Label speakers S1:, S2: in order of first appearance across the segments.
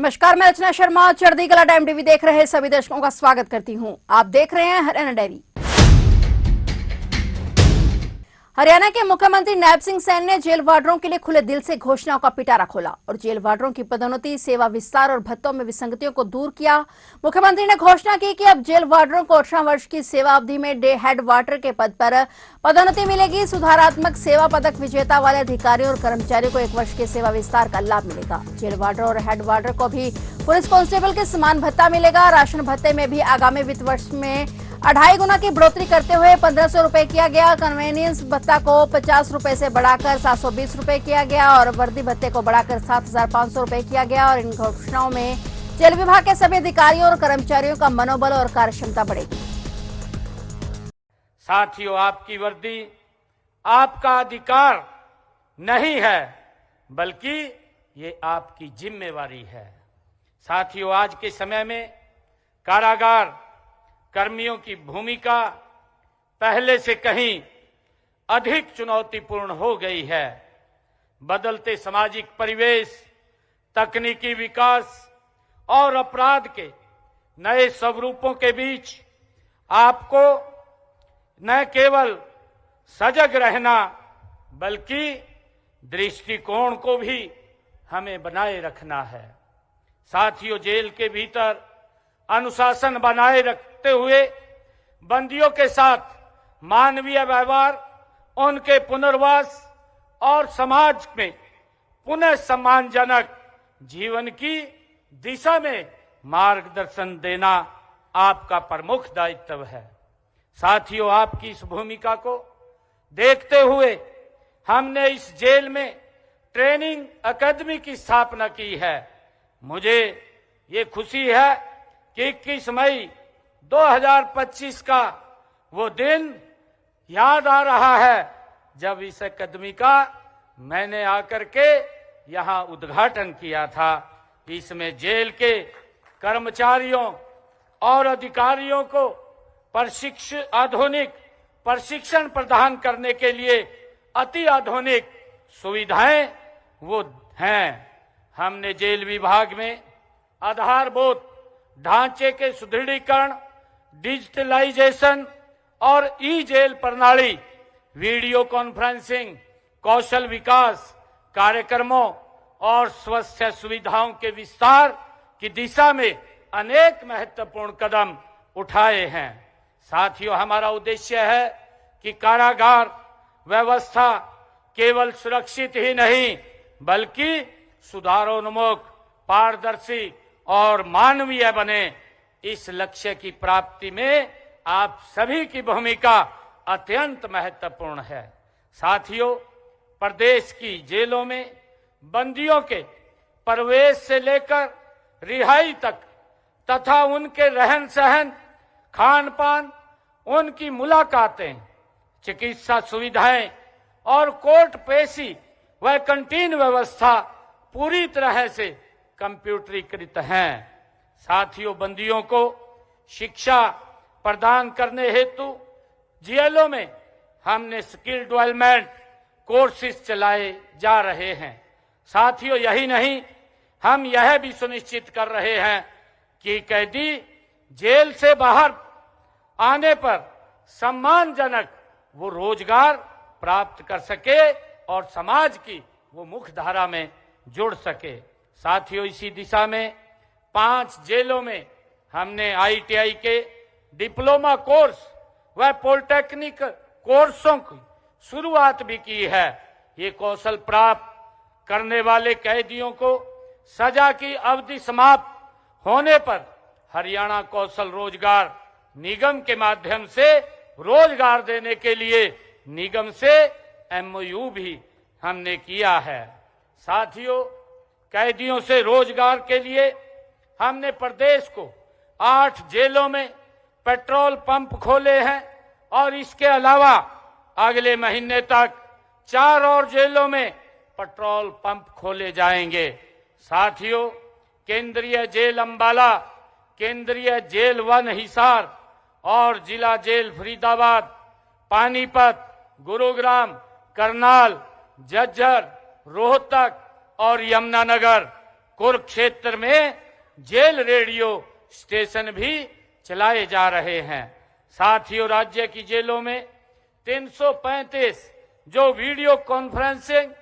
S1: नमस्कार, मैं रचना शर्मा। चढ़ती कला टाइम टीवी देख रहे सभी दर्शकों का स्वागत करती हूं। आप देख रहे हैं हरियाणा डायरी। हरियाणा के मुख्यमंत्री नायब सिंह सैन ने जेल वार्डरों के लिए खुले दिल से घोषणाओं का पिटारा खोला और जेल वार्डरों की पदोन्नति, सेवा विस्तार और भत्तों में विसंगतियों को दूर किया। मुख्यमंत्री ने घोषणा की कि अब जेल वार्डरों को 18 वर्ष की सेवा अवधि में डे हेड वार्डर के पद पर पदोन्नति मिलेगी। सुधारात्मक सेवा पदक विजेता वाले अधिकारियों और कर्मचारियों को 1 वर्ष के सेवा विस्तार का लाभ मिलेगा। जेल वार्डर और हेड वार्डर को भी पुलिस कांस्टेबल के समान भत्ता मिलेगा। राशन भत्ते में भी आगामी वित्त वर्ष में 2.5 गुना की बढ़ोतरी करते हुए 1500 रुपए किया गया। कन्वेनियंस भत्ता को 50 रुपए से बढ़ाकर 720 रुपए किया गया और वर्दी भत्ते को बढ़ाकर 7500 रुपए किया गया। और इन घोषणाओं में जेल विभाग के सभी अधिकारियों और कर्मचारियों का मनोबल और कार्यक्षमता बढ़ेगी।
S2: साथियों, आपकी वर्दी आपका अधिकार नहीं है, बल्कि ये आपकी जिम्मेवारी है। साथियों, आज के समय में कारागार कर्मियों की भूमिका पहले से कहीं अधिक चुनौतीपूर्ण हो गई है। बदलते सामाजिक परिवेश, तकनीकी विकास और अपराध के नए स्वरूपों के बीच आपको न केवल सजग रहना, बल्कि दृष्टिकोण को भी हमें बनाए रखना है। साथियों, जेल के भीतर अनुशासन बनाए रखते हुए बंदियों के साथ मानवीय व्यवहार, उनके पुनर्वास और समाज में पुनः सम्मानजनक जीवन की दिशा में मार्गदर्शन देना आपका प्रमुख दायित्व है। साथियों, आपकी इस भूमिका को देखते हुए हमने इस जेल में ट्रेनिंग अकादमी की स्थापना की है। मुझे ये खुशी है कि 21 मई 2025 का वो दिन याद आ रहा है जब इस अकादमी का मैंने आकर के यहां उद्घाटन किया था। इसमें जेल के कर्मचारियों और अधिकारियों को आधुनिक प्रशिक्षण प्रदान करने के लिए अति आधुनिक सुविधाएं वो हैं। हमने जेल विभाग में आधारभूत ढांचे के सुदृढ़ीकरण, डिजिटलाइजेशन और ई जेल प्रणाली, वीडियो कॉन्फ्रेंसिंग, कौशल विकास कार्यक्रमों और स्वास्थ्य सुविधाओं के विस्तार की दिशा में अनेक महत्वपूर्ण कदम उठाए हैं। साथियों, हमारा उद्देश्य है कि कारागार व्यवस्था केवल सुरक्षित ही नहीं, बल्कि सुधारोन्मुख, पारदर्शी और मानवीय बने। इस लक्ष्य की प्राप्ति में आप सभी की भूमिका अत्यंत महत्वपूर्ण है। साथियों, प्रदेश की जेलों में बंदियों के प्रवेश से लेकर रिहाई तक तथा उनके रहन सहन, खान पान, उनकी मुलाकातें, चिकित्सा सुविधाएं और कोर्ट पेशी व कैंटीन व्यवस्था पूरी तरह से कंप्यूटरीकृत हैं। साथियों, बंदियों को शिक्षा प्रदान करने हेतु जेलों में हमने स्किल डेवलपमेंट कोर्सेज चलाए जा रहे हैं। साथियों, यही नहीं, हम यह भी सुनिश्चित कर रहे हैं कि कैदी जेल से बाहर आने पर सम्मानजनक वो रोजगार प्राप्त कर सके और समाज की वो मुख्य धारा में जुड़ सके। साथियों, इसी दिशा में 5 जेलों में हमने ITI के डिप्लोमा कोर्स व पॉलिटेक्निक कोर्सों की शुरुआत भी की है। ये कौशल प्राप्त करने वाले कैदियों को सजा की अवधि समाप्त होने पर हरियाणा कौशल रोजगार निगम के माध्यम से रोजगार देने के लिए निगम से MOU भी हमने किया है। साथियों, कैदियों से रोजगार के लिए हमने प्रदेश को 8 जेलों में पेट्रोल पंप खोले हैं और इसके अलावा अगले महीने तक 4 और जेलों में पेट्रोल पंप खोले जाएंगे। साथियों, केंद्रीय जेल अंबाला, केंद्रीय जेल 1 हिसार और जिला जेल फरीदाबाद, पानीपत, गुरुग्राम, करनाल, झज्जर, रोहतक और यमुनानगर कुरुक्षेत्र में जेल रेडियो स्टेशन भी चलाए जा रहे हैं। साथियों, राज्य की जेलों में 335 जो वीडियो कॉन्फ्रेंसिंग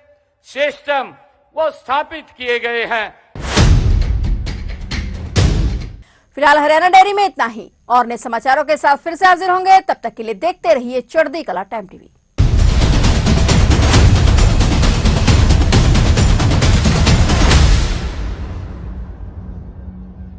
S2: सिस्टम वो स्थापित किए गए हैं।
S1: फिलहाल हरियाणा डायरी में इतना ही। और नए समाचारों के साथ फिर से हाजिर होंगे, तब तक के लिए देखते रहिए चढ़ती कला टाइम टीवी।